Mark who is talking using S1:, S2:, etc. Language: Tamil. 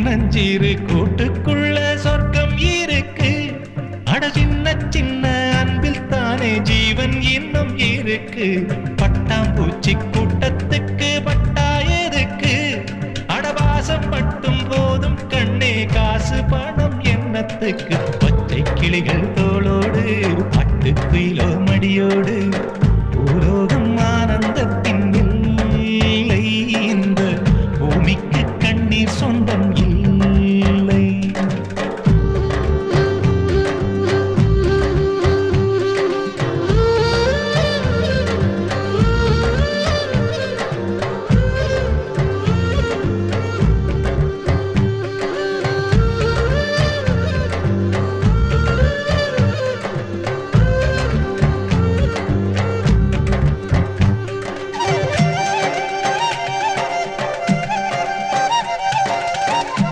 S1: நஞ்சீரு கூட்டுக்குள்ள சொர்க்கம் இருக்கு. அட சின்ன சின்ன அன்பில் தானே ஜீவன் இன்னும் இருக்கு. பட்டாம்பூச்சி கூட்டத்துக்கு பட்டா எதுக்கு? அடவாசம் மட்டும் போதும் கண்ணே, காசு பணம் என்னத்துக்கு? பச்சை கிளிகள் தோளோடு பட்டுக்குயிலோ மடியோடு